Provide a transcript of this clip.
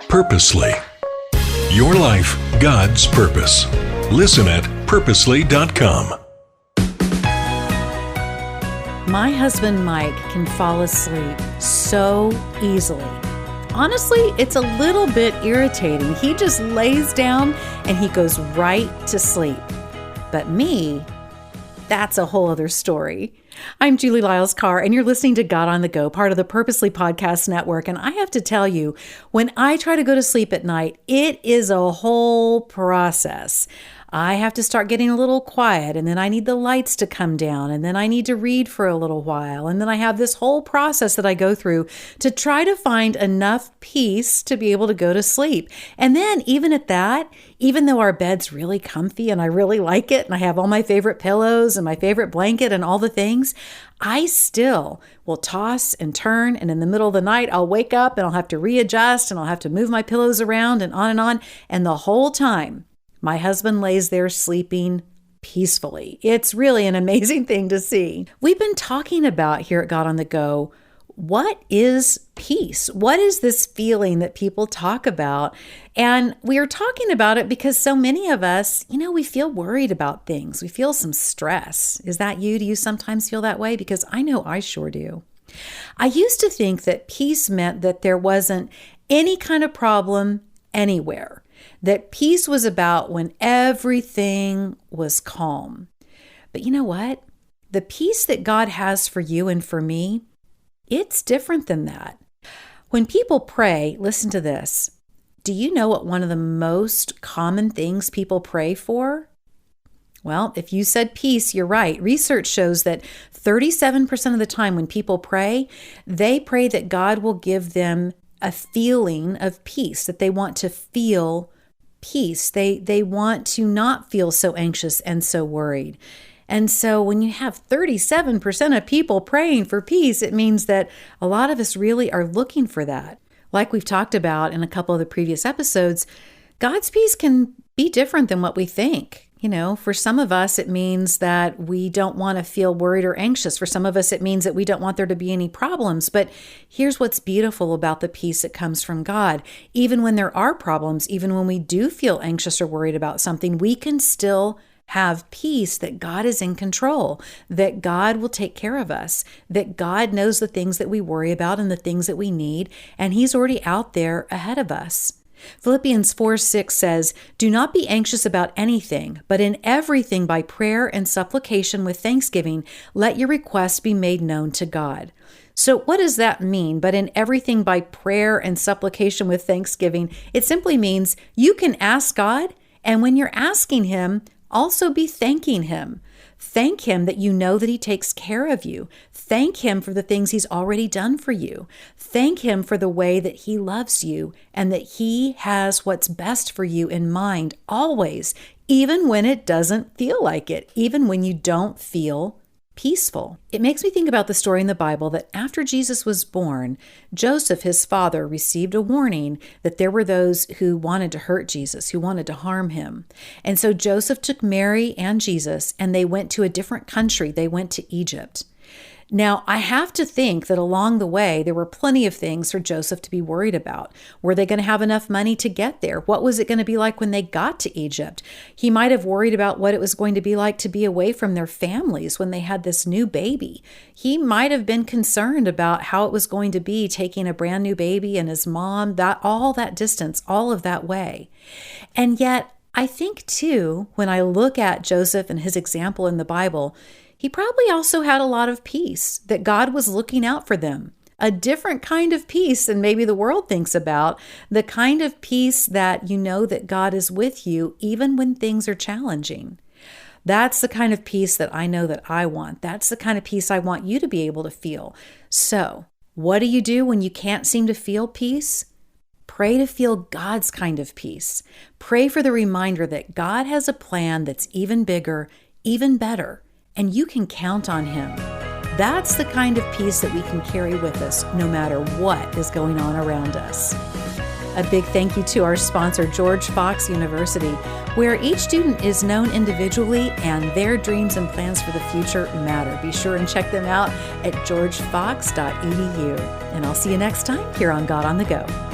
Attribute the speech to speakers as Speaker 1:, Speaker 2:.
Speaker 1: Purposely. Your life, God's purpose. Listen at purposely.com.
Speaker 2: My husband, Mike, can fall asleep so easily. Honestly, it's a little bit irritating. He just lays down and he goes right to sleep. But me, that's a whole other story. I'm Julie Lyles Carr, and you're listening to God on the Go, part of the Purposely Podcast Network. And I have to tell you, when I try to go to sleep at night, it is a whole process. I have to start getting a little quiet, and then I need the lights to come down, and then I need to read for a little while. And then I have this whole process that I go through to try to find enough peace to be able to go to sleep. And then even at that, even though our bed's really comfy and I really like it, and I have all my favorite pillows and my favorite blanket and all the things, I still will toss and turn. And in the middle of the night, I'll wake up and I'll have to readjust and I'll have to move my pillows around and on and on. And the whole time, my husband lays there sleeping peacefully. It's really an amazing thing to see. We've been talking about here at God on the Go, what is peace? What is this feeling that people talk about? And we are talking about it because so many of us, we feel worried about things. We feel some stress. Is that you? Do you sometimes feel that way? Because I know I sure do. I used to think that peace meant that there wasn't any kind of problem anywhere. That peace was about when everything was calm. But you know what? The peace that God has for you and for me, it's different than that. When people pray, listen to this. Do you know what one of the most common things people pray for? Well, if you said peace, you're right. Research shows that 37% of the time when people pray, they pray that God will give them a feeling of peace, that they want to feel peace. They want to not feel so anxious and so worried. And so when you have 37% of people praying for peace, it means that a lot of us really are looking for that. Like we've talked about in a couple of the previous episodes, God's peace can be different than what we think. For some of us, it means that we don't want to feel worried or anxious. For some of us, it means that we don't want there to be any problems. But here's what's beautiful about the peace that comes from God. Even when there are problems, even when we do feel anxious or worried about something, we can still have peace that God is in control, that God will take care of us, that God knows the things that we worry about and the things that we need, and He's already out there ahead of us. Philippians 4:6 says, "Do not be anxious about anything, but in everything by prayer and supplication with thanksgiving, let your requests be made known to God." So what does that mean? But in everything by prayer and supplication with thanksgiving, it simply means you can ask God, and when you're asking Him, also be thanking Him. Thank Him that you know that He takes care of you. Thank Him for the things He's already done for you. Thank Him for the way that He loves you and that He has what's best for you in mind always, even when it doesn't feel like it, even when you don't feel peaceful. It makes me think about the story in the Bible that after Jesus was born, Joseph, his father, received a warning that there were those who wanted to hurt Jesus, who wanted to harm Him. And so Joseph took Mary and Jesus and they went to a different country. They went to Egypt. Now, I have to think that along the way, there were plenty of things for Joseph to be worried about. Were they going to have enough money to get there? What was it going to be like when they got to Egypt? He might have worried about what it was going to be like to be away from their families when they had this new baby. He might have been concerned about how it was going to be taking a brand new baby and his mom, all that distance, all of that way. And yet, I think too, when I look at Joseph and his example in the Bible, he probably also had a lot of peace, that God was looking out for them. A different kind of peace than maybe the world thinks about, the kind of peace that you know that God is with you even when things are challenging. That's the kind of peace that I know that I want. That's the kind of peace I want you to be able to feel. So, what do you do when you can't seem to feel peace? Pray to feel God's kind of peace. Pray for the reminder that God has a plan that's even bigger, even better, and you can count on Him. That's the kind of peace that we can carry with us no matter what is going on around us. A big thank you to our sponsor, George Fox University, where each student is known individually and their dreams and plans for the future matter. Be sure and check them out at georgefox.edu. And I'll see you next time here on God on the Go.